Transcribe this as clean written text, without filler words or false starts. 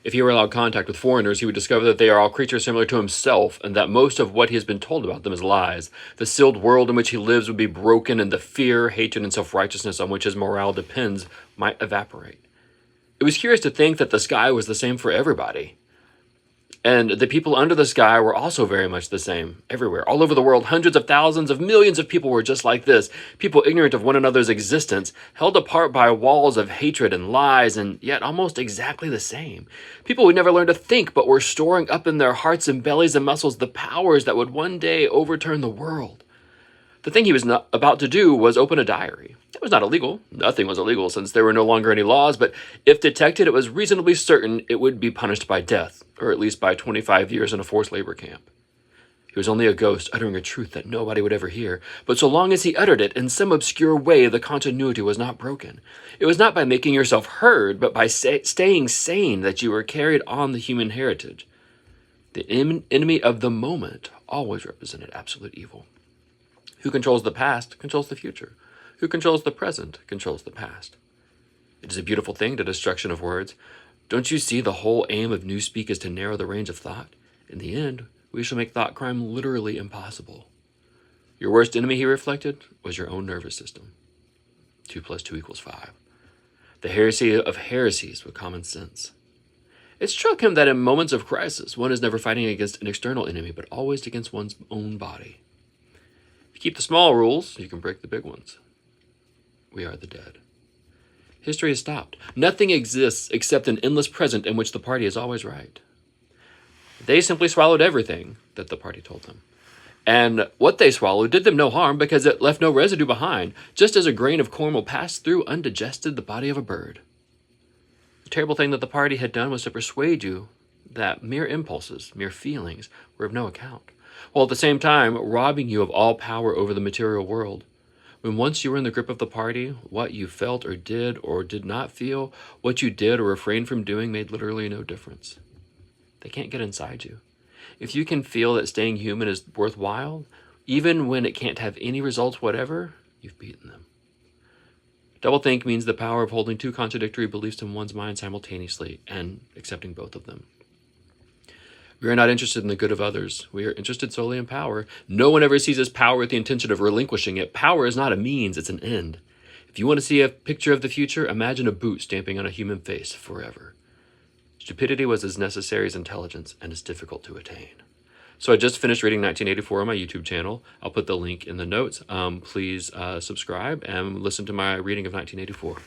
If he were allowed contact with foreigners, he would discover that they are all creatures similar to himself, and that most of what he has been told about them is lies. The sealed world in which he lives would be broken, and the fear, hatred, and self-righteousness on which his morale depends might evaporate. It was curious to think that the sky was the same for everybody. And the people under the sky were also very much the same, everywhere, all over the world. Hundreds of thousands of millions of people were just like this, people ignorant of one another's existence, held apart by walls of hatred and lies, and yet almost exactly the same. People who never learned to think, but were storing up in their hearts and bellies and muscles the powers that would one day overturn the world. The thing he was not about to do was open a diary. It was not illegal. Nothing was illegal since there were no longer any laws, but if detected, it was reasonably certain it would be punished by death, or at least by 25 years in a forced labor camp. He was only a ghost uttering a truth that nobody would ever hear, but so long as he uttered it in some obscure way, the continuity was not broken. It was not by making yourself heard, but by staying sane that you were carried on the human heritage. The enemy of the moment always represented absolute evil. Who controls the past controls the future. Who controls the present controls the past. It is a beautiful thing, the destruction of words. Don't you see the whole aim of Newspeak is to narrow the range of thought? In the end, we shall make thought crime literally impossible. Your worst enemy, he reflected, was your own nervous system. 2 + 2 = 5. The heresy of heresies with common sense. It struck him that in moments of crisis, one is never fighting against an external enemy, but always against one's own body. If you keep the small rules, you can break the big ones. We are the dead. History has stopped. Nothing exists except an endless present in which the party is always right. They simply swallowed everything that the party told them. And what they swallowed did them no harm because it left no residue behind, just as a grain of corn will pass through undigested the body of a bird. The terrible thing that the party had done was to persuade you that mere impulses, mere feelings, were of no account, while at the same time robbing you of all power over the material world. When once you were in the grip of the party, what you felt or did not feel, what you did or refrained from doing made literally no difference. They can't get inside you. If you can feel that staying human is worthwhile, even when it can't have any results whatever, you've beaten them. Doublethink means the power of holding two contradictory beliefs in one's mind simultaneously and accepting both of them. We are not interested in the good of others. We are interested solely in power. No one ever seizes power with the intention of relinquishing it. Power is not a means, it's an end. If you want to see a picture of the future, imagine a boot stamping on a human face forever. Stupidity was as necessary as intelligence and as difficult to attain. So I just finished reading 1984 on my YouTube channel. I'll put the link in the notes. Please subscribe and listen to my reading of 1984.